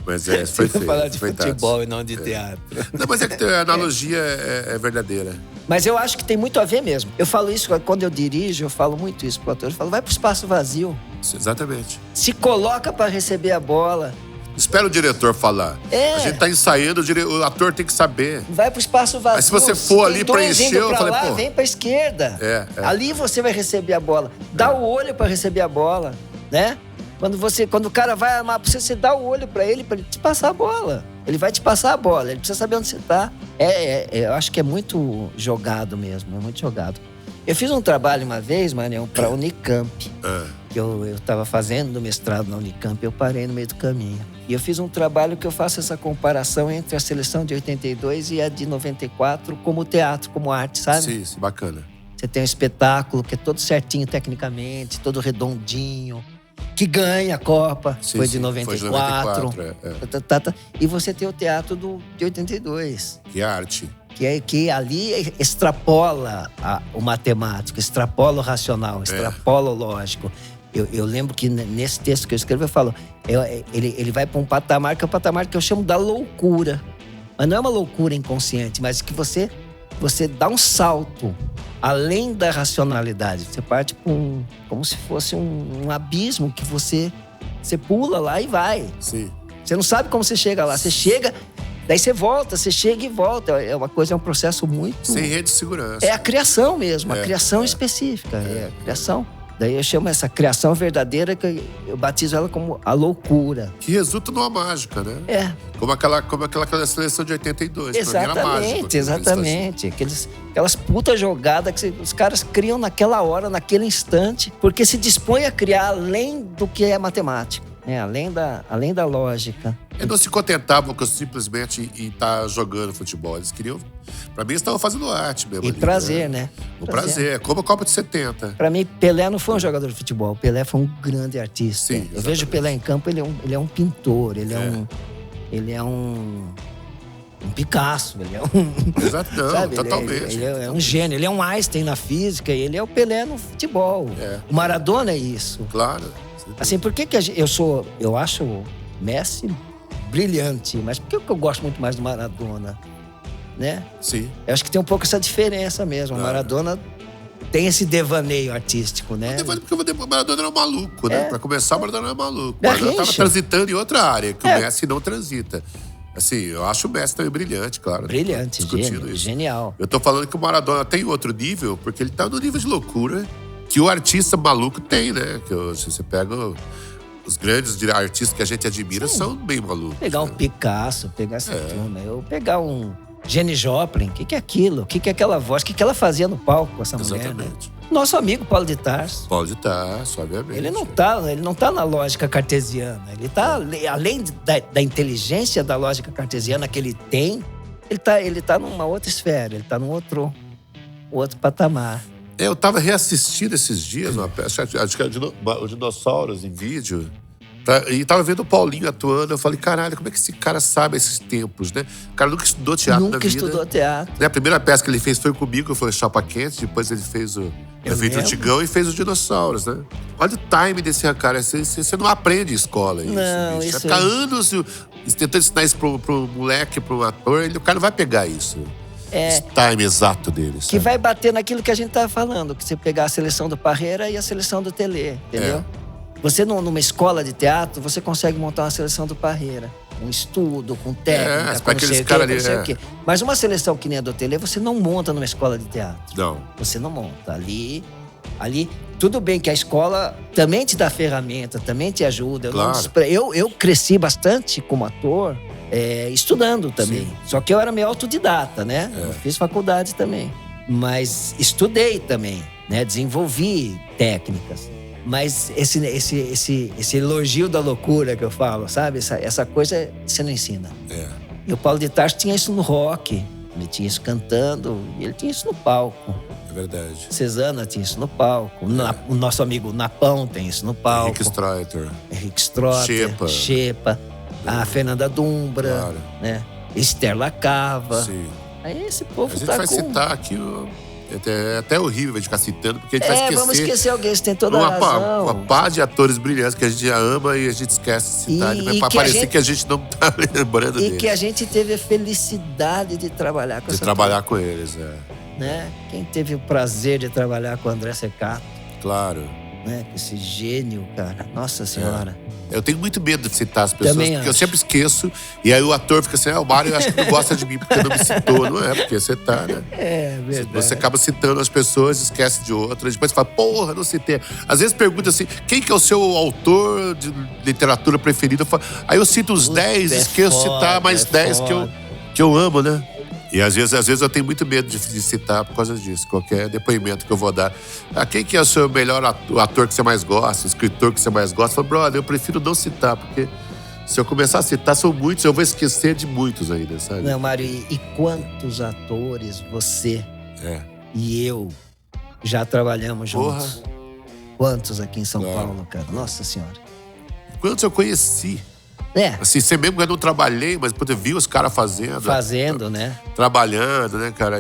Mas foi feio. falar de foi futebol e não de teatro. Não, mas é que a analogia é verdadeira. Mas eu acho que tem muito a ver mesmo. Eu falo isso quando eu dirijo, eu falo muito isso pro ator. Eu falo, vai pro espaço vazio. Exatamente. Se coloca pra receber a bola. Espera o diretor falar. A gente tá ensaiando, o ator tem que saber. Vai pro espaço vazio. Mas se você for ali preencher, eu falei, lá, pô... vem pra esquerda. Ali você vai receber a bola. Dá o olho pra receber a bola, né? Quando o cara vai armar pra você, você dá o olho pra ele te passar a bola. Ele vai te passar a bola, ele precisa saber onde você tá. Eu acho que é muito jogado mesmo, é muito jogado. Eu fiz um trabalho uma vez, Marião, pra Unicamp. Que eu tava fazendo mestrado na Unicamp, eu parei no meio do caminho. E eu fiz um trabalho que eu faço essa comparação entre a seleção de 82 e a de 94 como teatro, como arte, sabe? Sim, bacana. Você tem um espetáculo que é todo certinho tecnicamente, todo redondinho, que ganha a Copa, foi de 94. E você tem o teatro de 82. Que é arte. Que ali extrapola o matemático, extrapola o racional, extrapola o lógico. Eu lembro que nesse texto que eu escrevo, eu falo, ele vai para um patamar que é o patamar que eu chamo da loucura. Mas não é uma loucura inconsciente, mas que você dá um salto além da racionalidade. Você parte como se fosse um abismo que você pula lá e vai. Sim. Você não sabe como você chega lá. Você chega, daí você volta, você chega e volta. É um processo muito... Sem rede de segurança. É a criação mesmo, a criação específica. É a criação. Daí eu chamo essa criação verdadeira, que eu batizo ela como a loucura. Que resulta numa mágica, né? Como aquela seleção de 82. Exatamente. Aquelas putas jogadas que os caras criam naquela hora, naquele instante, porque se dispõe a criar além do que é matemático, né? Além da lógica. Eles não se contentavam com simplesmente estar jogando futebol. Eles queriam... Pra mim, eles estavam fazendo arte mesmo. E ali, prazer, né? O prazer. Como a Copa de 70. Pra mim, Pelé não foi um jogador de futebol. Pelé foi um grande artista. Sim, eu vejo Pelé em campo, ele é um pintor. Ele é um Picasso. Ele é um... Exato, não, sabe? totalmente. Ele é um gênio. Ele é um Einstein na física e ele é o Pelé no futebol. O Maradona é isso. Claro. Assim, por que eu acho o Messi brilhante, mas por que eu gosto muito mais do Maradona, né? Sim. Eu acho que tem um pouco essa diferença mesmo. O Maradona tem esse devaneio artístico, né? Porque o Maradona era um maluco, né? Pra começar, o Maradona era maluco. O Garrincha. Maradona tava transitando em outra área, que o Messi não transita. Assim, eu acho o Messi também brilhante, claro. Brilhante, genial. Eu tô falando que o Maradona tem outro nível, porque ele tá no nível de loucura que o artista maluco tem, né? Que se você pega... Os grandes artistas que a gente admira são bem malucos. Pegar um Picasso, pegar essa turma. Eu pegar um Jenny Joplin, o que é aquilo? O que é aquela voz? O que ela fazia no palco com essa mulher, né? Nosso amigo Paulo de Tarso. Paulo de Tarso, obviamente. Ele não tá na lógica cartesiana. Ele tá, além da inteligência da lógica cartesiana que ele tem, ele tá numa outra esfera, ele tá num outro patamar. Eu tava reassistindo esses dias uma peça, acho que era o Dinossauros em vídeo, e tava vendo o Paulinho atuando. Eu falei, caralho, como é que esse cara sabe esses tempos, né? O cara nunca estudou teatro na vida. Nunca estudou teatro. A primeira peça que ele fez foi comigo, foi o Chapa Quente, depois ele fez o Tigão e fez os Dinossauros, né? Olha o time desse cara, você não aprende em escola isso. Não, bicho. isso... Fica anos tentando ensinar isso pro moleque, pro ator, o cara não vai pegar isso. Esse time exato deles. Que vai bater naquilo que a gente tava falando, que você pegar a seleção do Parreira e a seleção do Telê, entendeu? Você, numa escola de teatro, você consegue montar uma seleção do Parreira. Um estudo, com técnica, com não sei o quê. Mas uma seleção que nem a do Telê, você não monta numa escola de teatro. Não. Você não monta. Ali, tudo bem que a escola também te dá ferramenta, também te ajuda. Claro. Eu cresci bastante como ator, estudando também. Sim. Só que eu era meio autodidata, né? Eu fiz faculdade também. Mas estudei também. né? Desenvolvi técnicas. Mas esse elogio da loucura que eu falo, sabe? Essa coisa você não ensina. E o Paulo de Tarso tinha isso no rock. Ele tinha isso cantando e ele tinha isso no palco. É verdade. Cesana tinha isso no palco. O nosso amigo Napão tem isso no palco. Henrique Strotter. Xepa. A Fernanda Dumbra. Claro. Né? Esther Lacava. Sim. Aí esse povo a gente tá vai citar aqui... É até horrível a gente ficar citando, porque a gente vai esquecer. Vamos esquecer alguém, você tem toda a razão. Uma pá de atores brilhantes que a gente já ama e a gente esquece de citar. Pra parecer que a gente não tá lembrando deles. E que a gente teve a felicidade de trabalhar com com eles, né? Quem teve o prazer de trabalhar com o André Secato. Claro. Né? Esse gênio, cara. Nossa Senhora. Eu tenho muito medo de citar as pessoas, Também porque acho. eu sempre esqueço. E aí o ator fica assim, o Mário acho que não gosta de mim porque não me citou. Não é, porque você tá, né? É verdade. Você acaba citando as pessoas, esquece de outras. Depois você fala, porra, não citei. Às vezes pergunta assim, quem que é o seu autor de literatura preferido? Aí eu cito os 10, esqueço de citar mais 10 que eu amo, né? E às vezes eu tenho muito medo de citar por causa disso. Qualquer depoimento que eu vou dar. Quem que é o seu melhor ator que você mais gosta, o escritor que você mais gosta? Eu falo, brother, eu prefiro não citar, porque se eu começar a citar, são muitos, eu vou esquecer de muitos ainda, sabe? Não, Mário, e quantos atores você e eu já trabalhamos juntos? Porra. Quantos aqui em São Paulo, cara? Nossa Senhora. Quantos eu conheci? Assim, você mesmo que eu não trabalhei, mas eu vi os caras fazendo, né? Trabalhando, né, cara?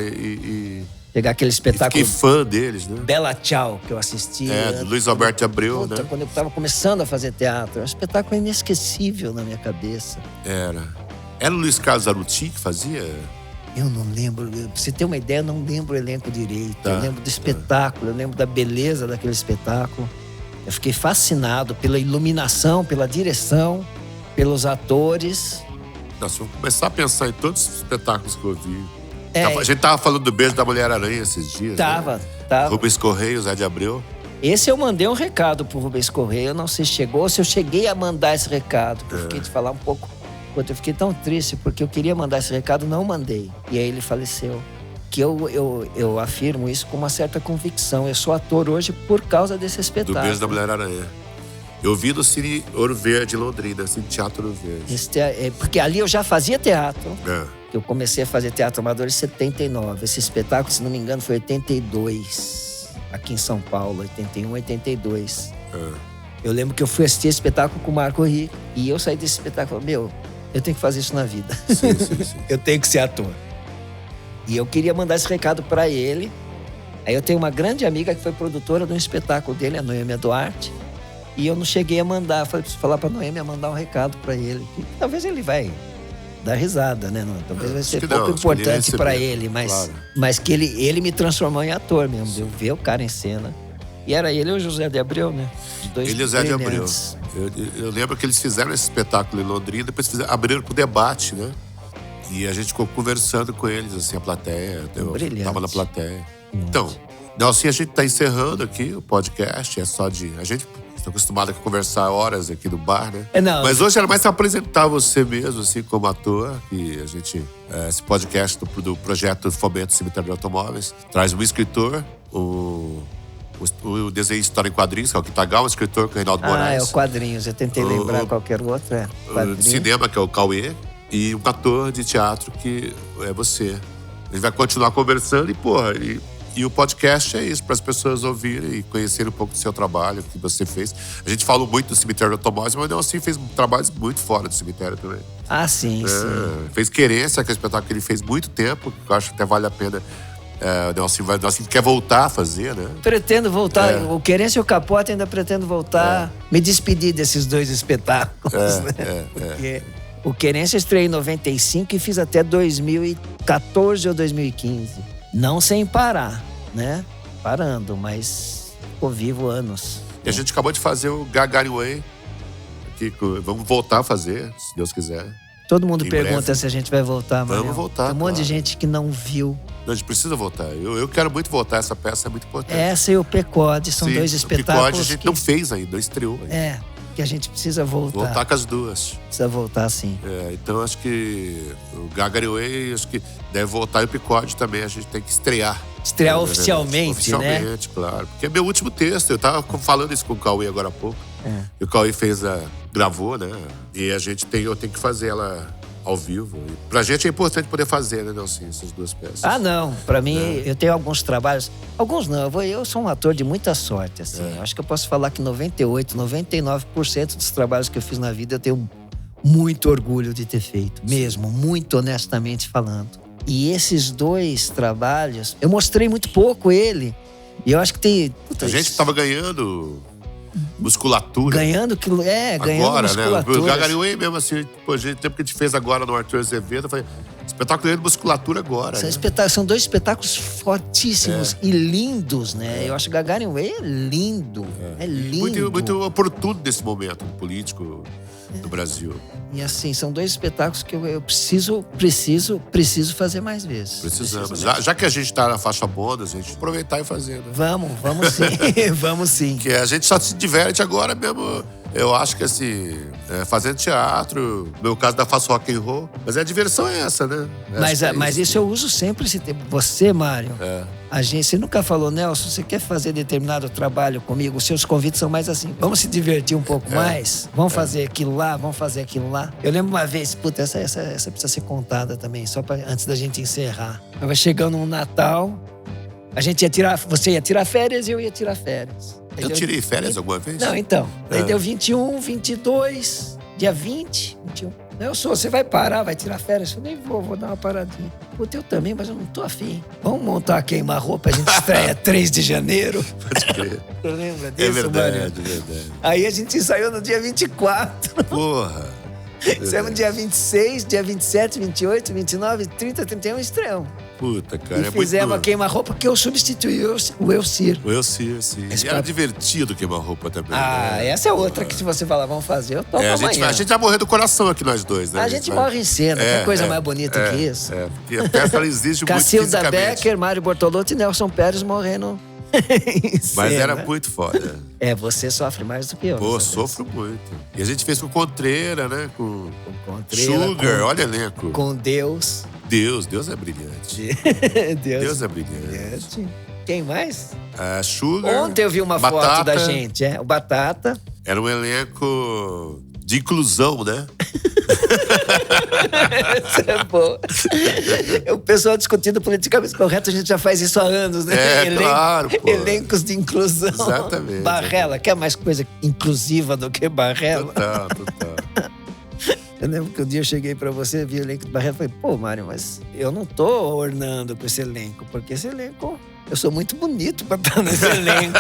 Pegar aquele espetáculo. Fiquei fã deles, né? Bela Tchau, que eu assisti. Do Luiz Alberto de Abreu, né? Quando eu tava começando a fazer teatro. É um espetáculo inesquecível na minha cabeça. Era o Luiz Carlos Aruti que fazia? Eu não lembro. Pra você ter uma ideia, eu não lembro o elenco direito. Eu lembro do espetáculo, eu lembro da beleza daquele espetáculo. Eu fiquei fascinado pela iluminação, pela direção, pelos atores. Nossa, vou começar a pensar em todos os espetáculos que eu vi. A gente tava falando do Beijo da Mulher-Aranha esses dias. Tava. Rubens Correia, Zé de Abreu. Esse eu mandei um recado pro Rubens Correia. Eu não sei se chegou ou se eu cheguei a mandar esse recado. Eu fiquei de falar um pouco. Eu fiquei tão triste porque eu queria mandar esse recado, não mandei. E aí ele faleceu. Que eu afirmo isso com uma certa convicção. Eu sou ator hoje por causa desse espetáculo. Do Beijo da Mulher-Aranha. Eu vi no Cine Ouro Verde, em Londrina, Cine Teatro Ouro Verde. Porque ali eu já fazia teatro. Eu comecei a fazer teatro amador em 79. Esse espetáculo, se não me engano, foi 82. Aqui em São Paulo, 81, 82. Eu lembro que eu fui assistir esse espetáculo com o Marco Rico. E eu saí desse espetáculo e falei, eu tenho que fazer isso na vida. Sim. Eu tenho que ser ator. E eu queria mandar esse recado pra ele. Aí eu tenho uma grande amiga que foi produtora de um espetáculo dele, a Noêmia Duarte. E eu não cheguei a mandar. Falei, preciso falar pra Noêmia mandar um recado pra ele. Que talvez ele vai dar risada, né? Talvez vai ser pouco importante pra ele, mas que ele me transformou em ator mesmo. Eu ver o cara em cena. E era ele e o José de Abreu, né? Ele e o Zé de Abreu. Eu lembro que eles fizeram esse espetáculo em Londrina, depois abriram pro debate, né? E a gente ficou conversando com eles, assim, a plateia. Eu tava na plateia. Então, Nelson, a gente tá encerrando aqui o podcast. A gente tá acostumado a conversar horas aqui no bar, né? Mas hoje era mais pra apresentar você mesmo, assim, como ator. Que a gente, esse podcast do projeto Fomento Cemitério de Automóveis, traz um escritor, o desenho História em Quadrinhos, que é o Quitagal, um escritor, que é o Reinaldo Moraes. É o Quadrinhos. Eu tentei lembrar qualquer outro. O cinema, que é o Cauê. E um ator de teatro, que é você. A gente vai continuar conversando e o podcast é isso, para as pessoas ouvirem e conhecerem um pouco do seu trabalho, que você fez. A gente falou muito do Cemitério de Automóveis, mas não assim, fez trabalhos muito fora do cemitério também. Sim. Fez Querência, que é um espetáculo que ele fez muito tempo, que eu acho que até vale a pena. O Nelson quer voltar a fazer, né? Pretendo voltar. O Querência e o Capote ainda pretendo voltar. Me despedir desses dois espetáculos. Porque o Querência eu estreiei em 95 e fiz até 2014 ou 2015. Não sem parar, né? Parando, mas vivo anos. E a gente acabou de fazer o Gagarin Way. Vamos voltar a fazer, se Deus quiser. Todo mundo pergunta se a gente vai voltar, mas vamos voltar. Tem um monte de gente que não viu. Não, a gente precisa voltar. Eu quero muito voltar. Essa peça é muito importante. Essa e o Pecode são dois espetáculos. O Pecode a gente não fez ainda, não estreou ainda. Que a gente precisa voltar. Voltar com as duas. Precisa voltar, sim. Então acho que o Gagarin Way, acho que deve voltar, e o Pecode também a gente tem que estrear. estrear oficialmente, né? Oficialmente, claro. Porque é meu último texto. Eu tava falando isso com o Cauê agora há pouco. E o Cauê gravou, né? E eu tenho que fazer ela ao vivo. E pra gente é importante poder fazer, né, Nelson, essas duas peças. Ah, não. Pra mim, eu tenho alguns trabalhos. Alguns não. Eu sou um ator de muita sorte, assim. Eu acho que eu posso falar que 98%, 99% dos trabalhos que eu fiz na vida eu tenho muito orgulho de ter feito. Mesmo, muito honestamente falando. E esses dois trabalhos, eu mostrei muito pouco ele. E eu acho que tem... A gente tava ganhando musculatura. Ganhando agora, musculatura. Né? O Gagarinho mesmo, assim, pô, o tempo que a gente fez agora no Arthur Azevedo, eu falei, espetáculo ganhando musculatura agora. São dois espetáculos fortíssimos e lindos, né? Eu acho que Gagarin Way é lindo. É lindo. Muito, muito oportuno nesse momento político do Brasil. E assim, são dois espetáculos que eu preciso fazer mais vezes. Precisamos. Já que a gente tá na faixa bônus, a gente aproveitar e fazer, né? Vamos sim. Vamos sim. Porque a gente só se diverte agora mesmo. Eu acho que assim, fazendo teatro, no meu caso da Faço Rock and Roll, mas a diversão é essa, né? Mas isso eu uso sempre esse tempo. Você, Mário, você nunca falou, Nelson, você quer fazer determinado trabalho comigo? Os seus convites são mais assim, vamos se divertir um pouco mais? Vamos fazer aquilo lá, vamos fazer aquilo lá? Eu lembro uma vez, puta, essa precisa ser contada também, antes da gente encerrar. Tava chegando um Natal, você ia tirar férias e eu ia tirar férias. Eu tirei férias alguma vez? Não, então. Daí deu 21, 22, dia 20, 21. Você vai parar, vai tirar férias? Eu nem vou dar uma paradinha. Puta, eu também, mas eu não tô afim. Vamos montar a queima-roupa, a gente estreia 3 de janeiro. Pode crer. Você lembra disso, É verdade, Mário? é verdade. Aí a gente ensaiou no dia 24. Porra. Ensaiamos no dia 26, dia 27, 28, 29, 30, 31 estreamos. Puta, cara. E fizemos a queima-roupa que eu substituí o Elcir. O Elcir, sim. E era divertido queimar-roupa também. Ah, né? essa é outra que se você falar, vamos fazer, eu topo a amanhã. gente vai morrer do coração aqui, nós dois, né? A gente morre em cena, que coisa mais bonita que isso. Porque a peça ela exige muito Cacilda fisicamente. Becker, Mário Bortolotti e Nelson Pérez morrendo em cena. Mas era muito foda. Você sofre mais do que eu. Pô, sofro muito. E a gente fez com Contreira, né? Com Contreira, Sugar, olha elenco. Com Deus. Deus é brilhante. Deus é brilhante. Quem mais? Sugar. Ontem eu vi uma foto da gente, o Batata. Era um elenco de inclusão, né? Isso é bom. O pessoal discutindo politicamente correto, a gente já faz isso há anos, né? Claro, pô. Elencos de inclusão. Exatamente. Barrela, quer mais coisa inclusiva do que Barrela? Total. Eu lembro que um dia eu cheguei pra você, vi o elenco de Barrela e falei, pô, Mário, mas eu não tô ornando com esse elenco, porque esse elenco... Eu sou muito bonito pra estar nesse elenco.